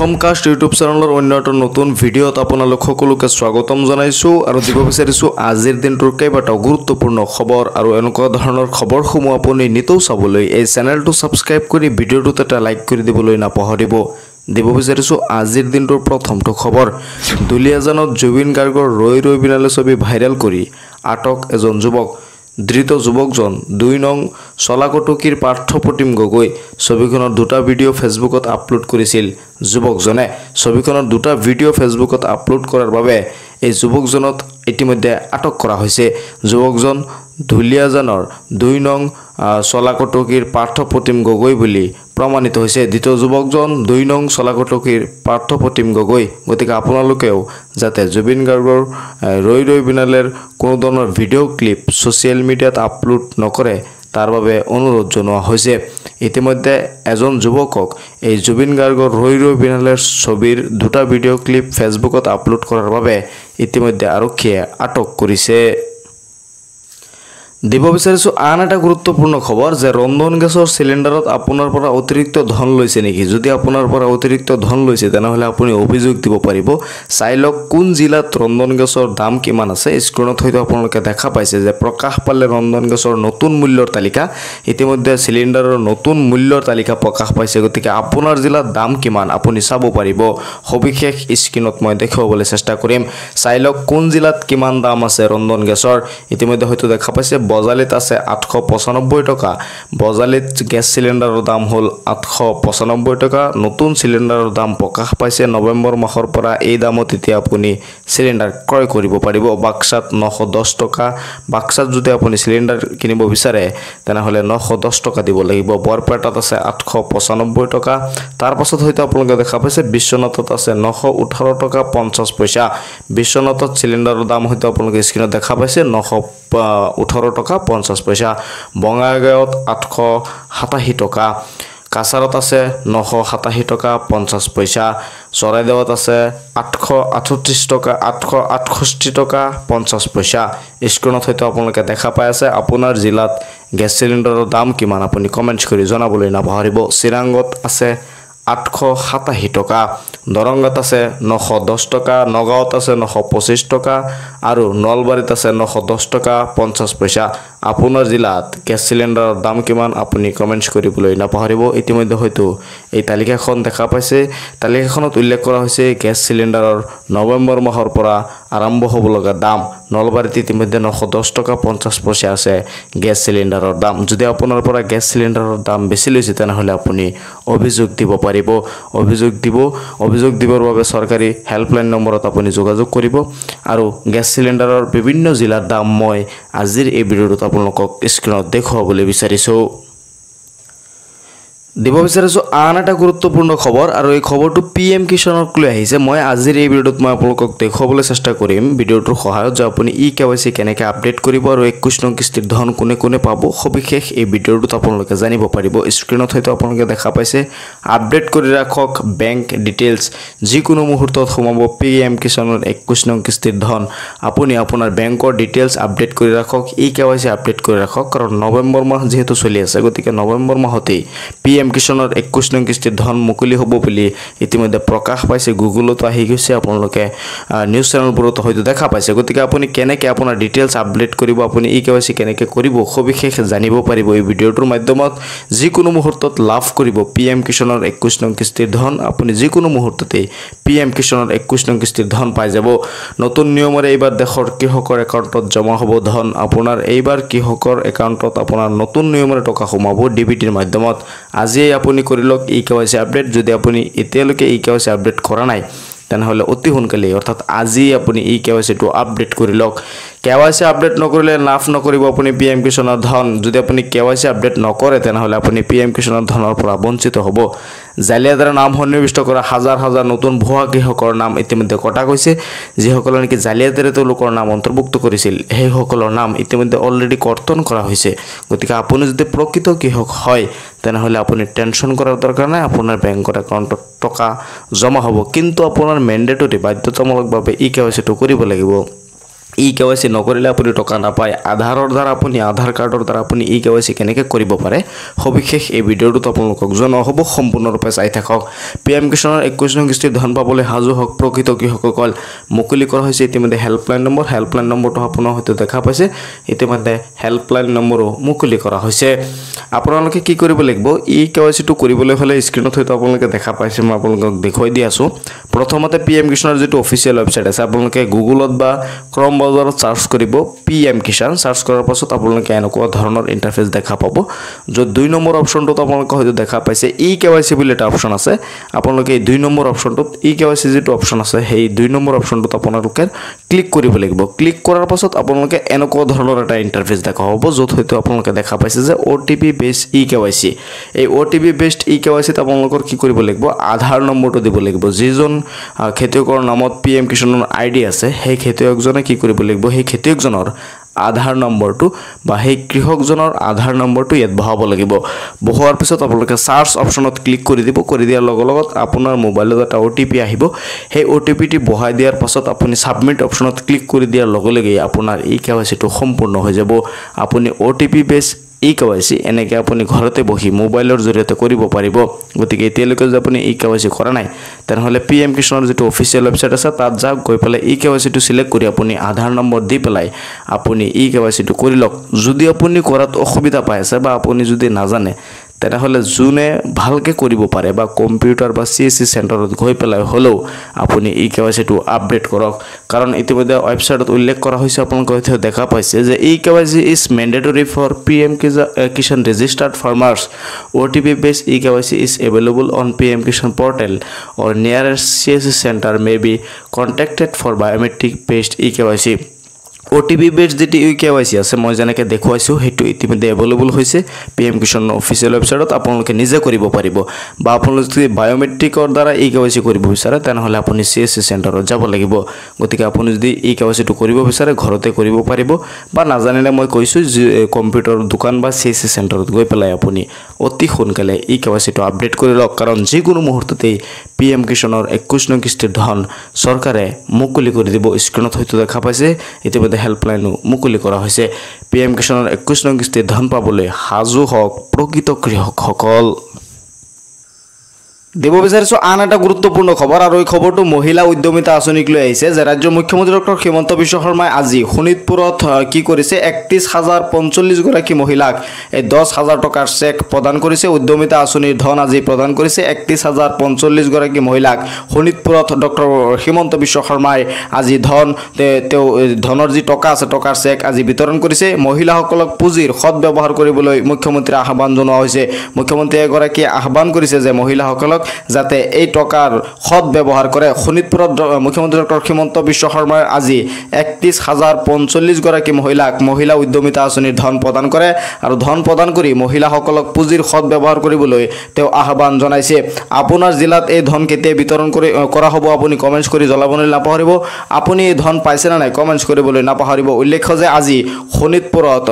অসমকাষ্ট YouTube চেনেলৰ অন্য এটা নতুন ভিডিঅ'ত আপোনালোক সকলোকে স্বাগতম জনাইছোঁ আৰু দিব বিচাৰিছোঁ আজিৰ দিনটোৰ কেইবাটাও গুৰুত্বপূৰ্ণ খবৰ আৰু এনেকুৱা ধৰণৰ খবৰসমূহ আপুনি নিতৌ চাবলৈ এই চেনেলটো ছাবস্ক্ৰাইব কৰি ভিডিঅ'টোত এটা লাইক কৰি দিবলৈ নাপাহৰিব। দিব বিচাৰিছোঁ আজিৰ দিনটোৰ প্ৰথমটো খবৰ। দুলীয়াজানত জুবিন গাৰ্গৰ ৰৈ ৰৈ বিনালে ছবি ভাইৰেল কৰি আটক এজন যুৱক। ধৃত যুৱকজন ২ নং চলাকটকীৰ পাৰ্থপ্ৰতিম গগৈ। ছবিখনৰ দুটা ভিডিঅ' ফেচবুকত আপলোড কৰিছিল। যুৱকজনে ছবিখনৰ দুটা ভিডিঅ' ফেচবুকত আপলোড কৰাৰ বাবে এই যুৱকজনক ইতিমধ্যে আটক কৰা হৈছে। যুৱকজন দুলীয়াজানৰ ২ নং চলাকটকীৰ পাৰ্থপ্ৰতিম গগৈ বুলি প্ৰমাণিত হৈছে। দ্বিতীয় যুৱকজন ২ নং চলাকটকীৰ পাৰ্থপ্ৰতিম গগৈ। গতিকে আপোনালোকেও যাতে জুবিন গাৰ্গৰ ৰৈ ৰৈ বিনালেৰ কোনো ধৰণৰ ভিডিঅ' ক্লিপ ছ'চিয়েল মিডিয়াত আপলোড নকৰে তাৰ বাবে অনুৰোধ জনোৱা হৈছে। ইতিমধ্যে এজন যুৱকক এই জুবিন গাৰ্গৰ ৰৈ ৰৈ বিনালেৰ ছবিৰ দুটা ভিডিঅ' ক্লিপ ফেচবুকত আপলোড কৰাৰ বাবে ইতিমধ্যে আৰক্ষীয়ে আটক কৰিছে। দিব বিচাৰিছোঁ আন এটা গুৰুত্বপূৰ্ণ খবৰ যে ৰন্ধন গেছৰ চিলিণ্ডাৰত আপোনাৰ পৰা অতিৰিক্ত ধন লৈছে নেকি? যদি আপোনাৰ পৰা অতিৰিক্ত ধন লৈছে তেনেহ'লে আপুনি অভিযোগ দিব পাৰিব। চাই লওক কোন জিলাত ৰন্ধন গেছৰ দাম কিমান আছে। স্ক্ৰীণত হয়তো আপোনালোকে দেখা পাইছে যে প্ৰকাশ পালে ৰন্ধন গেছৰ নতুন মূল্যৰ তালিকা। ইতিমধ্যে চিলিণ্ডাৰৰ নতুন মূল্যৰ তালিকা প্ৰকাশ পাইছে। গতিকে আপোনাৰ জিলাত দাম কিমান আপুনি চাব পাৰিব। সবিশেষ স্ক্ৰীণত মই দেখুৱাবলৈ চেষ্টা কৰিম। চাই লওক কোন জিলাত কিমান দাম আছে ৰন্ধন গেছৰ। ইতিমধ্যে হয়তো দেখা পাইছে বজালিত আছে 895 টকা। বজালিত গেছ চিলিণ্ডাৰৰ দাম হ'ল 895 টকা। নতুন চিলিণ্ডাৰৰ দাম প্ৰকাশ পাইছে নৱেম্বৰ মাহৰ পৰা। এই দামত এতিয়া আপুনি চিলিণ্ডাৰ ক্ৰয় কৰিব পাৰিব। বাক্সাত 910 টকা। বাক্সাত যদি আপুনি চিলিণ্ডাৰ কিনিব বিচাৰে তেনেহ'লে 910 টকা দিব লাগিব। বৰপেটাত আছে 895 টকা। তাৰ পাছত হয়তো আপোনালোকে দেখা পাইছে বিশ্বনাথত আছে 918 টকা 50 পইচা। বিশ্বনাথত চিলিণ্ডাৰৰ দাম হয়তো আপোনালোকে স্ক্ৰীণত দেখা পাইছে 918 টকা 50 পইচা। বঙাইগাঁৱত 887 টকা। কাছাৰত আছে 987 টকা 50 পইচা। চৰাইদেউত আছে 838 টকা 868 টকা 50 পইচা। স্ক্ৰীণত হয়তো আপোনালোকে দেখা পাই আছে আপোনাৰ জিলাত গেছ চিলিণ্ডাৰৰ দাম কিমান আপুনি কমেণ্টছ কৰি জনাবলৈ নাপাহৰিব। চিৰাঙত আছে 887 টকা। দৰংগাত আছে 910 টকা। নগাঁৱত আছে 925 টকা আৰু নলবাৰীত আছে 910 টকা 50 পইচা। আপোনাৰ জিলাত গেছ চিলিণ্ডাৰৰ দাম কিমান আপুনি কমেণ্টছ কৰিবলৈ নাপাহৰিব। ইতিমধ্যে হয়তো এই তালিকাখন দেখা পাইছে। তালিকাখনত উল্লেখ কৰা হৈছে গেছ চিলিণ্ডাৰৰ নৱেম্বৰ মাহৰ পৰা আৰম্ভ হ'ব লগা দাম। নলবাৰীত ইতিমধ্যে 910 টকা 50 পইচা আছে গেছ চিলিণ্ডাৰৰ দাম। যদি আপোনাৰ পৰা গেছ চিলিণ্ডাৰৰ দাম বেছি লৈছে তেনেহ'লে আপুনি অভিযোগ দিব পাৰিব। অভিযোগ দিবৰ বাবে চৰকাৰী হেল্পলাইন নম্বৰত আপুনি যোগাযোগ কৰিব। আৰু গেছ চিলিণ্ডাৰৰ বিভিন্ন জিলাৰ দাম মই আজিৰ এই ভিডিঅ'টোত আপোনালোকক স্ক্ৰীণত দেখুৱাবলৈ বিচাৰিছোঁ। দিব বিচাৰিছোঁ আন এটা গুৰুত্বপূৰ্ণ খবৰ আৰু এই খবৰটো PM কিষাণক লৈ আহিছে। মই আজিৰ এই ভিডিঅ'টোত মই আপোনালোকক দেখুৱাবলৈ চেষ্টা কৰিম ভিডিঅ'টোৰ সহায়ত যে আপুনি KYC কেনেকৈ আপডেট কৰিব আৰু 21 নং কিস্তিৰ ধন কোনে কোনে পাব সবিশেষ এই ভিডিঅ'টোত আপোনালোকে জানিব পাৰিব। স্ক্ৰীণত হয়তো আপোনালোকে দেখা পাইছে আপডেট কৰি ৰাখক বেংক ডিটেইলছ। যিকোনো মুহূৰ্তত সোমাব PM কিষাণৰ 21 নং কিস্তিৰ ধন। আপুনি আপোনাৰ বেংকৰ ডিটেইলছ আপডেট কৰি ৰাখক। KYC আপডেট কৰি ৰাখক কাৰণ নৱেম্বৰ মাহ যিহেতু চলি আছে গতিকে নৱেম্বৰ মাহতেই PM কিষাণৰ 21 নং কিস্তিৰ ধন মুকলি হ'ব বুলি ইতিমধ্যে প্ৰকাশ পাইছে। গুগলতো আহি গৈছে। আপোনালোকে নিউজ চেনেলবোৰত হয়তো দেখা পাইছে। গতিকে আপুনি কেনেকৈ আপোনাৰ ডিটেইলছ আপডেট কৰিব আপুনি KYC কেনেকৈ কৰিব সবিশেষ জানিব পাৰিব এই ভিডিঅ'টোৰ মাধ্যমত। যিকোনো মুহূৰ্তত লাভ কৰিব PM কিষাণৰ 21 নং কিস্তিৰ ধন। আপুনি যিকোনো মুহূৰ্ততেই PM কিষাণৰ 21 নং কিস্তিৰ ধন পাই যাব। নতুন নিয়মেৰে এইবাৰ দেশৰ কৃষকৰ একাউণ্টত জমা হ'ব ধন। আপোনাৰ এইবাৰ কৃষকৰ একাউণ্টত আপোনাৰ নতুন নিয়মেৰে টকা সোমাব DBTৰ মাধ্যমত। আজিয়েই আপুনি কৰি লওক KYC আপডেট। যদি আপুনি এতিয়ালৈকে KYC আপডেট কৰা নাই তেনেহ'লে অতি সোনকালেই অৰ্থাৎ আজি আপুনি KYCটো আপডেট কৰি লওক। KYC আপডেট নকৰিলে লাভ নকৰিব আপুনি PM কিষাণৰ ধন। যদি আপুনি KYC আপডেট নকৰে তেনেহ'লে আপুনি PM কিষাণৰ ধনৰ পৰা বঞ্চিত হ'ব। জালিয়াতিৰে নাম সন্নিৱিষ্ট কৰা হাজাৰ হাজাৰ নতুন ভুৱা কৃষকৰ নাম ইতিমধ্যে কটা গৈছে। যিসকলে নেকি জালিয়াতিৰে তেওঁলোকৰ নাম অন্তৰ্ভুক্ত কৰিছিল সেইসকলৰ নাম ইতিমধ্যে অলৰেডি কৰ্তন কৰা হৈছে। গতিকে আপুনি যদি প্ৰকৃত কৃষক হয় তেনেহ'লে আপুনি টেনশ্যন কৰাৰ দৰকাৰ নাই। আপোনাৰ বেংকৰ একাউণ্টত টকা জমা হ'ব। কিন্তু আপোনাৰ মেণ্ডেটৰী বাধ্যতামূলকভাৱে KYCটো কৰিব লাগিব। KYC নকৰিলে আপুনি টকা নাপায় আধাৰৰ দ্বাৰা আপুনি আধাৰ কাৰ্ডৰ দ্বাৰা আপুনি KYC কেনেকৈ কৰিব পাৰে সবিশেষ এই ভিডিঅ'টোত আপোনালোকক জনোৱা হ'ব সম্পূৰ্ণৰূপে চাই থাকক PM কিষাণৰ 21 নং কিস্তিৰ ধন পাবলৈ সাজু হওক প্ৰকৃত কৃষকসকল মুকলি কৰা হৈছে ইতিমধ্যে হেল্পলাইন নম্বৰটো আপোনাৰ হয়তো দেখা পাইছে ইতিমধ্যে হেল্পলাইন নম্বৰো মুকলি কৰা হৈছে আপোনালোকে কি কৰিব লাগিব KYC টো কৰিবলৈ হলে স্ক্ৰিনত হয়তো আপোনালোকে দেখা পাইছে মই আপোনালোকক দেখুৱাই দি আছো প্ৰথমতে PM কিষাণৰ যেটো অফিচিয়েল ৱেবসাইট আছে আপোনালোকে গুগলত বা ক্ৰম ব্ৰাউজাৰত সাৰ্চ কৰিব PM কিষাণ সাৰ্চ কৰাৰ পাছত আপোনালোকে এনেকুৱা ধৰণৰ ইন্টাৰফেস দেখা পাব য'ত 2 নম্বৰ অপচনটো আপোনালোকে হয়তো দেখা পাইছে KYC বুলি এটা অপচন আছে আপোনালোকে 2 নম্বৰ অপচনটোত KYC যেটো অপচন আছে সেই 2 নম্বৰ অপচনটোত আপোনালোকে ক্লিক কৰিব লাগিব ক্লিক কৰাৰ পাছত আপোনালোকে এনেকুৱা ধৰণৰ এটা ইন্টাৰফেস দেখা পাব য'ত হয়তো আপোনালোকে দেখা পাইছে যে OTP বেসড KYC এই OTP বেসড KYC ত আপোনালোকৰ কি কৰিব লাগিব আধাৰ নম্বৰটো দিব লাগিব যিজন খেতিয়কৰ নামত PM কিষাণৰ ID আছে সেই খেতিয়কজনে কি কৰিব লাগিব সেই খেতিয়কজনৰ আধাৰ নম্বৰটো বা সেই কৃষকজনৰ আধাৰ নম্বৰটো ইয়াত বহাব লাগিব বহোৱাৰ পিছত আপোনালোকে সাৰ্চ অপচনত ক্লিক কৰি দিব কৰি দিয়াৰ লগত আপোনাৰ মোবাইলত এটা OTP আহিব সেই OTP টি বহাই দিয়াৰ পাছত আপুনি সাবমিট অপচনত ক্লিক কৰি দিয়াৰ লগে আপোনাৰ KYC টো সম্পূৰ্ণ হৈ যাব আপুনি OTP বেস KYC এনেকৈ আপুনি ঘৰতে বহি মোবাইলৰ জৰিয়তে কৰিব পাৰিব গতিকে এতিয়ালৈকে যদি আপুনি KYC কৰা নাই তেনেহলে PM কিষাণৰ যেটো অফিচিয়েল ৱেবসাইট আছে তাত যাওক গৈ পেলাই KYC টো সিলেক্ট কৰি আপুনি আধাৰ নম্বৰ দি পেলাই আপুনি KYC টো কৰি লওক যদি আপুনি কৰাত অসুবিধা পাই আছে বা আপুনি যদি নাজানে তেনেহলে জুনে ভালকে কৰিব পাৰে বা কম্পিউটাৰ বা CSC চেণ্টাৰত গৈ পেলাই হলো আপুনি KYC টো আপডেট কৰক কাৰণ ইতিমধ্যে ৱেবসাইটত উল্লেখ কৰা হৈছে আপোনালোকে হয়তো দেখা পাইছে যে KYC is mandatory for PM Kisan registered farmers OTP based KYC is available on PM Kisan portal or nearest CSC center may be contacted for biometric based KYC OTP based যেটি KYC আছে মই জানেকে দেখুৱাইছো হেতু ইতিমধ্যে अवेलेबल হৈছে PM কিষাণ অফিচিয়েল ৱেবসাইটত আপোনালোকে নিজে কৰিব পাৰিব বা আপোনালোকে যদি বায়োমেট্ৰিকৰ দ্বাৰা KYC কৰিব বিচাৰে তেনেহলে আপুনি CSC চেণ্টাৰত যাব লাগিব গতিকে আপুনি যদি KYC টো কৰিব বিচাৰে ঘৰতে কৰিব পাৰিব বা নাজানিলে মই কৈছো কম্পিউটাৰ দোকান বা CSC চেণ্টাৰত গৈ পেলাই আপুনি অতি সোনকালে KYC টো আপডেট কৰি লওক কাৰণ যিকোনো মুহূৰ্ততে PM কিষাণৰ 21 নং কিস্তিৰ ধন চৰকাৰে মুকলি কৰি দিব স্ক্ৰিনত হয়তো দেখা পাইছে ইতিমধ্যে হেল্পলাইন মুকলি কৰা হৈছে PM কিষাণৰ 21 নং কিস্তিৰ ধন পাবলৈ হাজু হওক প্ৰকৃত কৃষকসকল দেব বিচাৰিছো আন এটা গুৰুত্বপূৰ্ণ খবৰ আৰু এই খবৰটো মহিলা উদ্যমিতা আঁচনিক লৈ আহিছে যে ৰাজ্যৰ মুখ্যমন্ত্ৰী ডক্টৰ হিমন্ত বিশ্ব শৰ্মাই আজি শোণিতপুৰত কি কৰিছে 31045 গৰাকী মহিলাক এই 10000 টকাৰ চেক প্ৰদান কৰিছে উদ্যমিতা আঁচনিৰ ধন আজি প্ৰদান কৰিছে 31045 গৰাকী মহিলাক শোণিতপুৰত ডক্টৰ হিমন্ত বিশ্ব শৰ্মাই আজি ধনৰ যি টকা আছে টকাৰ চেক আজি বিতৰণ কৰিছে মহিলাসকলক পুঁজিৰ সৎ ব্যৱহাৰ কৰিবলৈ মুখ্যমন্ত্ৰী আহ্বান জনোৱা হৈছে মুখ্যমন্ত্ৰীয়ে গৰাকী আহ্বান কৰিছে যে মহিলাসকলক যাতে এই টকাৰ সৎ ব্যৱহাৰ কৰে শোণিতপুৰত মুখ্যমন্ত্ৰী ডক্টৰ হিমন্ত বিশ্ব শৰ্মাই আজি 31045 গৰাকী মহিলাক মহিলা উদ্যমিতা আঁচনিৰ ধন প্ৰদান কৰে আৰু ধন প্ৰদান কৰি মহিলাসকলক পুঁজিৰ সৎ ব্যৱহাৰ কৰিবলৈ তেওঁ আহ্বান জনাইছে আপোনাৰ জিলাত এই ধন কেতিয়া বিতৰণ কৰা হ'ব আপুনি কমেন্টছ কৰি জনাবলৈ নাপাহৰিব আপুনি এই ধন পাইছে না নাই কমেন্টছ কৰিবলৈ নাপাহৰিব উল্লেখ্য যে আজি শোণিতপুৰত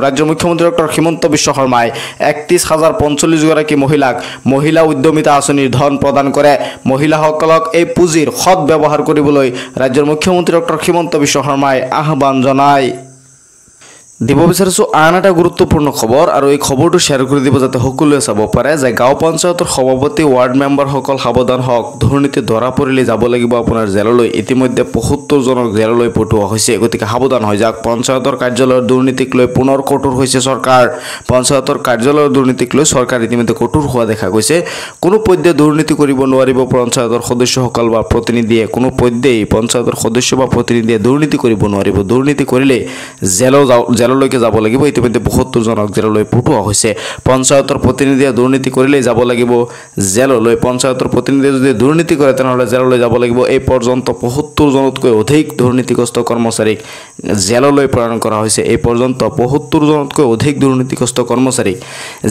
ৰাজ্যৰ মুখ্যমন্ত্ৰী ডক্টৰ হিমন্ত বিশ্ব শৰ্মাই 31045 গৰাকী মহিলাক মহিলা উদ্যমিতা আঁচনিৰ ধন প্ৰদান কৰে মহিলাসকলক এই পুঁজিৰ সৎ ব্যৱহাৰ কৰিবলৈ ৰাজ্যৰ মুখ্যমন্ত্ৰী ডক্টৰ হিমন্ত বিশ্ব শৰ্মাই আহ্বান জনায় দিব বিচাৰিছো আন এটা গুৰুত্বপূৰ্ণ খবৰ আৰু এই খবৰটো শেয়াৰ কৰি দিব যাতে সকলোৱে চাব পাৰে যে গাঁও পঞ্চায়তৰ সভাপতি ৱাৰ্ড মেম্বাৰ সকল সাৱধান হওক দুৰ্নীতি ধৰা পৰিলে যাব লাগিব আপোনাৰ জেললৈ ইতিমধ্যে 75 জনক জেললৈ পঠোৱা হৈছে গতিকে সাৱধান হৈ যাওক পঞ্চায়তৰ কাৰ্যালয়ৰ দুৰ্নীতিক লৈ পুনৰ কঠোৰ হৈছে চৰকাৰ পঞ্চায়তৰ কাৰ্যালয়ৰ দুৰ্নীতিক লৈ চৰকাৰ ইতিমধ্যে কঠোৰ হোৱা দেখা গৈছে কোনো পধ্যে দুৰ্নীতি কৰিব নোৱাৰিব পঞ্চায়তৰ সদস্যসকল বা প্ৰতিনিধিয়ে কোনো পধ্যেই পঞ্চায়তৰ সদস্য বা প্ৰতিনিধিয়ে দুৰ্নীতি কৰিব নোৱাৰিব দুৰ্নীতি কৰিলে জেললৈকে যাব লাগিব ইতিমধ্যে 72 জনক জেললৈ পঠোৱা হৈছে পঞ্চায়তৰ প্ৰতিনিধিয়ে দুৰ্নীতি কৰিলে যাব লাগিব জেললৈ পঞ্চায়তৰ প্ৰতিনিধিয়ে যদি দুৰ্নীতি কৰে তেনেহলে জেললৈ যাব লাগিব এই পৰ্যন্ত 75 জনতকৈ অধিক দুৰ্নীতিগ্ৰস্ত কৰ্মচাৰীক জেললৈ প্ৰেৰণ কৰা হৈছে এই পৰ্যন্ত 75 জনতকৈ অধিক দুৰ্নীতিগ্ৰস্ত কৰ্মচাৰীক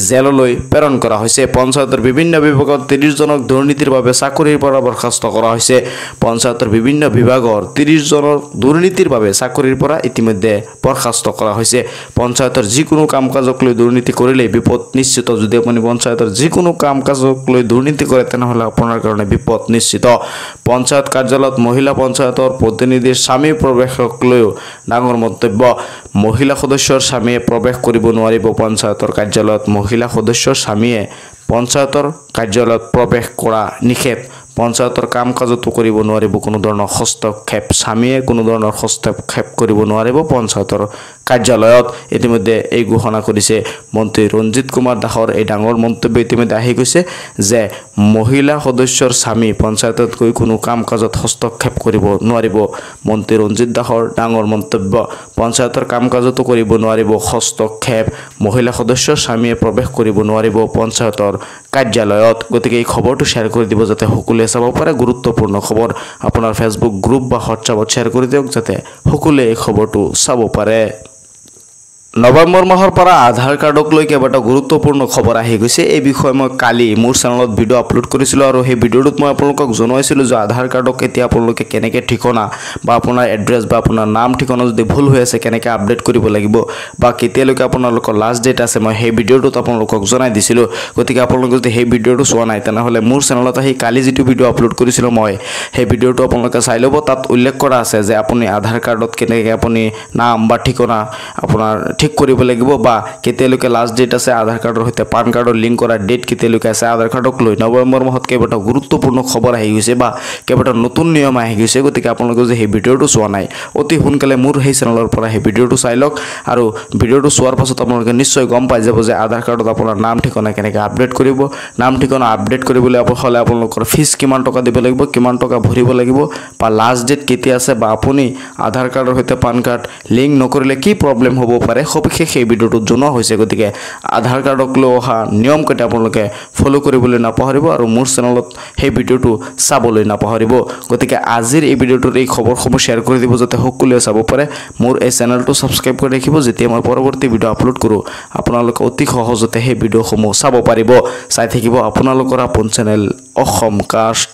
জেললৈ প্ৰেৰণ কৰা হৈছে পঞ্চায়তৰ বিভিন্ন বিভাগত 30 জনক দুৰ্নীতিৰ বাবে চাকৰিৰ পৰা বৰখাস্ত কৰা হৈছে পঞ্চায়তৰ বিভিন্ন বিভাগৰ 30 জনক দুৰ্নীতিৰ বাবে চাকৰিৰ পৰা ইতিমধ্যে বৰখাস্ত কৰা হৈছে হৈছে পঞ্চায়তৰ যিকোনো কাম কাজক লৈ দুৰ্নীতি কৰিলে বিপদ নিশ্চিত যদি আপুনি পঞ্চায়তৰ যিকোনো কাম কাজক লৈ দুৰ্নীতি কৰে তেনেহলে আপোনাৰ কাৰণে বিপদ নিশ্চিত পঞ্চায়ত কাৰ্যালয়ত মহিলা পঞ্চায়তৰ প্ৰতিনিধিৰ স্বামী প্ৰৱেশক লৈ ডাঙৰ মন্তব্য মহিলা সদস্যৰ স্বামীয়ে প্ৰৱেশ কৰিব নোৱাৰিব পঞ্চায়তৰ কাৰ্যালয়ত মহিলা সদস্যৰ স্বামীয়ে পঞ্চায়তৰ কাৰ্যালয়ত প্ৰৱেশ কৰা নিষেধ পঞ্চায়তৰ কাম কাজতো কৰিব নোৱাৰিব কোনো ধৰণৰ হস্তক্ষেপ স্বামীয়ে কোনো ধৰণৰ হস্তক্ষেপ কৰিব নোৱাৰিব পঞ্চায়তৰ কাৰ্যালয়ত ইতিমধ্যে এই ঘোষণা কৰিছে মন্ত্ৰী ৰঞ্জিত কুমাৰ দাসৰ এই ডাঙৰ মন্তব্য ইতিমধ্যে আহি গৈছে যে মহিলা সদস্যৰ স্বামী পঞ্চায়তত গৈ কোনো কাম কাজত হস্তক্ষেপ কৰিব নোৱাৰিব মন্ত্ৰী ৰঞ্জিত দাসৰ ডাঙৰ মন্তব্য পঞ্চায়তৰ কাম কাজতো কৰিব নোৱাৰিব হস্তক্ষেপ মহিলা সদস্যৰ স্বামীয়ে প্ৰৱেশ কৰিব নোৱাৰিব পঞ্চায়তৰ কাৰ্যালয়ত গতিকে এই খবৰটো শ্বেয়াৰ কৰি দিব যাতে সকলোৱে চাব পাৰে গুৰুত্বপূৰ্ণ খবৰ আপোনাৰ ফেসবুক গ্ৰুপ বা হোৱাটছআপত শ্বেয়াৰ কৰি দিয়ক যাতে সকলোৱে এই খবৰটো চাব পাৰে নৱেম্বৰ মাহৰ পৰা আধাৰ কাৰ্ডক লৈ কেইবাটা গুৰুত্বপূৰ্ণ খবৰ আহি গৈছে এই বিষয়ে মই কালি মোৰ চেনেলত ভিডিঅ' আপলোড কৰিছিলোঁ আৰু সেই ভিডিঅ'টোত মই আপোনালোকক জনাইছিলোঁ যে আধাৰ কাৰ্ডক এতিয়া আপোনালোকে কেনেকৈ ঠিকনা বা আপোনাৰ এড্ৰেছ বা আপোনাৰ নাম ঠিকনা যদি ভুল হৈ আছে কেনেকৈ আপডেট কৰিব লাগিব বা কেতিয়ালৈকে আপোনালোকৰ লাষ্ট ডেট আছে মই সেই ভিডিঅ'টোত আপোনালোকক জনাই দিছিলোঁ গতিকে আপোনালোকে যদি সেই ভিডিঅ'টো চোৱা নাই তেনেহ'লে মোৰ চেনেলত আহি কালি যিটো ভিডিঅ' আপলোড কৰিছিলোঁ মই সেই ভিডিঅ'টো আপোনালোকে চাই ল'ব তাত উল্লেখ কৰা আছে যে আপুনি আধাৰ কাৰ্ডত কেনেকৈ আপুনি নাম বা ঠিকনা আপোনাৰ ঠিক কৰিব লাগিব বা কেতিয়ালৈকে লাষ্ট ডেট আছে আধাৰ কাৰ্ডৰ সৈতে পান কাৰ্ডৰ লিংক কৰা ডেট কেতিয়ালৈকে আছে আধাৰ কাৰ্ডক লৈ নৱেম্বৰ মাহত কেইবাটা গুৰুত্বপূৰ্ণ খবৰ আহি গৈছে বা কেইবাটা নতুন নিয়ম আহি গৈছে গতিকে আপোনালোকে যে সেই ভিডিঅ'টো চোৱা নাই অতি সোনকালে মোৰ সেই চেনেলৰ পৰা সেই ভিডিঅ'টো চাই লওক আৰু ভিডিঅ'টো চোৱাৰ পাছত আপোনালোকে নিশ্চয় গম পাই যাব যে আধাৰ কাৰ্ডত আপোনাৰ নাম ঠিকনা কেনেকৈ আপডেট কৰিব নাম ঠিকনা আপডেট কৰিবলৈ হ'লে আপোনালোকৰ ফিজ কিমান টকা দিব লাগিব কিমান টকা ভৰিব লাগিব বা লাষ্ট ডেট কেতিয়া আছে বা আপুনি আধাৰ কাৰ্ডৰ সৈতে পান কাৰ্ড লিংক নকৰিলে কি প্ৰব্লেম হ'ব পাৰে সবিশেষ এই ভিডিঅ'টোত জনোৱা হৈছে গতিকে আধাৰ কাৰ্ডক লৈ অহা নিয়ম কেইটা আপোনালোকে ফলো কৰিবলৈ নাপাহৰিব আৰু মোৰ চেনেলত সেই ভিডিঅ'টো চাবলৈ নাপাহৰিব গতিকে আজিৰ এই ভিডিঅ'টোত এই খবৰসমূহ শ্বেয়াৰ কৰি দিব যাতে সকলোৱে চাব পাৰে মোৰ এই চেনেলটো ছাবস্ক্ৰাইব কৰি ৰাখিব যেতিয়া মই পৰৱৰ্তী ভিডিঅ' আপলোড কৰোঁ আপোনালোকে অতি সহজতে সেই ভিডিঅ'সমূহ চাব পাৰিব চাই থাকিব আপোনালোকৰ আপোন চেনেল অসম কাষ্ট